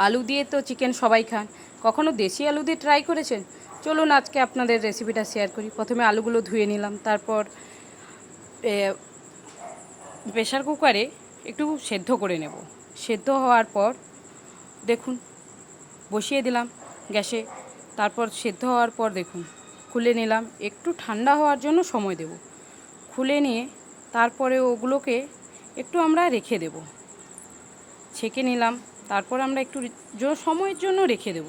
আলু দিয়ে তো চিকেন সবাই খান, কখনো দেশি আলু দিয়ে ট্রাই করেছেন? চলুন আজকে আপনাদের রেসিপিটা শেয়ার করি। প্রথমে আলুগুলো ধুয়ে নিলাম, তারপর প্রেশার কুকারে একটু সেদ্ধ করে নেব। সেদ্ধ হওয়ার পর দেখুন বসিয়ে দিলাম গ্যাসে। তারপর সেদ্ধ হওয়ার পর দেখুন খুলে নিলাম, একটু ঠান্ডা হওয়ার জন্য সময় দেব। খুলে নিয়ে তারপরে ওগুলোকে একটু আমরা রেখে দেব, ছেঁকে নিলাম। তারপর আমরা একটু সময়ের জন্য রেখে দেব।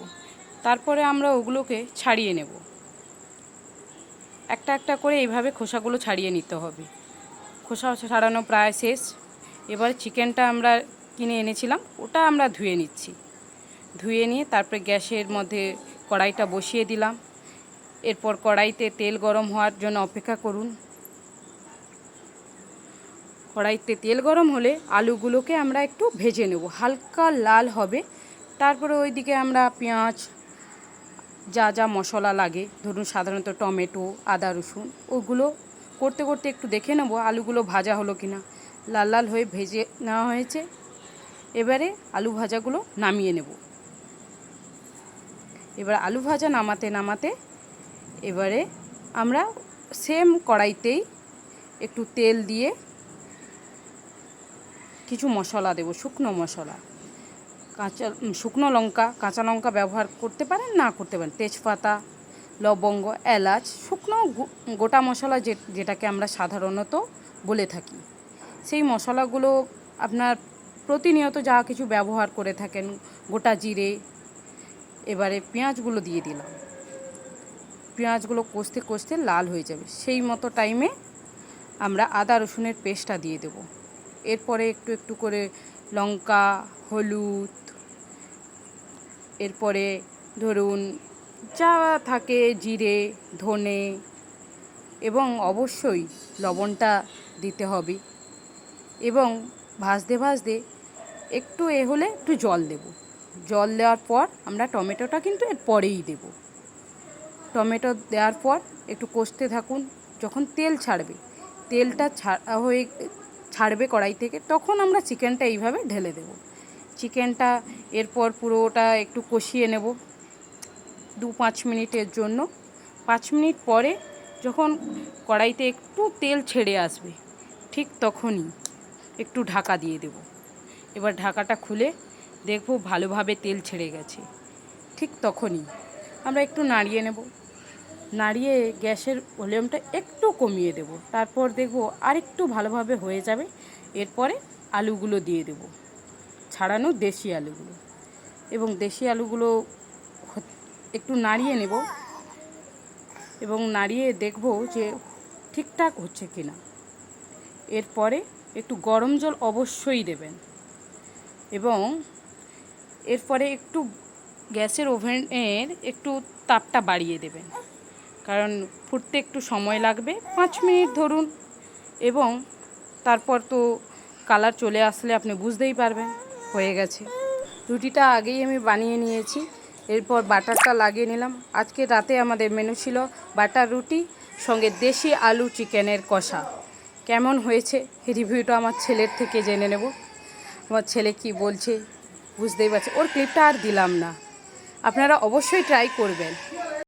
তারপরে আমরা ওগুলোকে ছাড়িয়ে নেব, একটা একটা করে এইভাবে খোসাগুলো ছাড়িয়ে নিতে হবে। খোসা ছাড়ানো প্রায় শেষ। এবার চিকেনটা আমরা কিনে এনেছিলাম, ওটা আমরা ধুয়ে নিচ্ছি। ধুয়ে নিয়ে তারপরে গ্যাসের মধ্যে কড়াইটা বসিয়ে দিলাম। এরপর কড়াইতে তেল গরম হওয়ার জন্য অপেক্ষা করুন। কড়াইতে তেল গরম হলে আলুগুলোকে আমরা একটু ভেজে নেব, হালকা লাল হবে। তারপরে ওইদিকে আমরা পেঁয়াজ, যা যা মশলা লাগে, ধরুন সাধারণত টমেটো, আদা, রসুন, ওগুলো করতে করতে একটু দেখে নেব আলুগুলো ভাজা হলো কিনা। লাল লাল হয়ে ভেজে নেওয়া হয়েছে। এবারে আলু ভাজাগুলো নামিয়ে নেব। এবার আলু ভাজা নামাতে নামাতে এবারে আমরা সেম কড়াইতেই একটু তেল দিয়ে কিছু মশলা দেব, শুকনো মশলা, শুকনো লঙ্কা, কাঁচা লঙ্কা ব্যবহার করতে পারেন, না করতে পারেন, তেজপাতা, লবঙ্গ, এলাচ, শুকনো গোটা মশলা যেটাকে আমরা সাধারণত বলে থাকি। সেই মশলাগুলো আপনার প্রতিনিয়ত যা কিছু ব্যবহার করে থাকেন, গোটা জিরে। এবারে পেঁয়াজগুলো দিয়ে দিলাম। পেঁয়াজগুলো কষতে কষতে লাল হয়ে যাবে, সেই মতো টাইমে আমরা আদা রসুনের পেস্টটা দিয়ে দেব। এরপরে একটু একটু করে লঙ্কা, হলুদ, এরপরে ধরুন যা থাকে জিরে, ধনে, এবং অবশ্যই লবণটা দিতে হবে। এবং ভাজতে ভাজতে একটু হলে একটু জল দেব। জল দেওয়ার পর আমরা টমেটোটা কিন্তু এর পরেই দেব। টমেটো দেওয়ার পর একটু কষতে থাকুন। যখন তেল ছাড়বে, তেলটা ছাড়বে কড়াই থেকে, তখন আমরা চিকেনটা এইভাবে ঢেলে দেব। চিকেনটা এরপর পুরোটা একটু কষিয়ে নেব 2-5 মিনিটের জন্য। 5 মিনিট পরে যখন কড়াইতে একটু তেল ছেড়ে আসবে, ঠিক তখনই একটু ঢাকা দিয়ে দেব। এবার ঢাকাটা খুলে দেখব ভালোভাবে তেল ছেড়ে গেছে। ঠিক তখনই আমরা একটু নাড়িয়ে নেব। নাড়িয়ে গ্যাসের ভলিউমটা একটু কমিয়ে দেব। তারপর দেখব আরেকটু ভালোভাবে হয়ে যাবে। এরপরে আলুগুলো দিয়ে দেব, ছাড়ানো দেশি আলুগুলো। এবং দেশি আলুগুলো একটু নাড়িয়ে নেব এবং নাড়িয়ে দেখব যে ঠিকঠাক হচ্ছে কিনা। এরপরে একটু গরম জল অবশ্যই দেবেন। এবং এরপরে একটু গ্যাসের ওভেনের একটু তাপটা বাড়িয়ে দেবেন, কারণ ফুটতে একটু সময় লাগবে, 5 মিনিট ধরুন। এবং তারপর তো কালার চলে আসলে আপনি বুঝতেই পারবেন হয়ে গেছে। রুটিটা আগেই আমি বানিয়ে নিয়েছি, এরপর বাটারটা লাগিয়ে নিলাম। আজকে রাতে আমাদের মেনু ছিল বাটার রুটি সঙ্গে দেশি আলু চিকেনের কষা। কেমন হয়েছে রিভিউটা আমার ছেলের থেকে জেনে নেব। আমার ছেলে কি বলছে বুঝতেই পারছে, ওর ক্লিপটা আর দিলাম না। আপনারা অবশ্যই ট্রাই করবেন।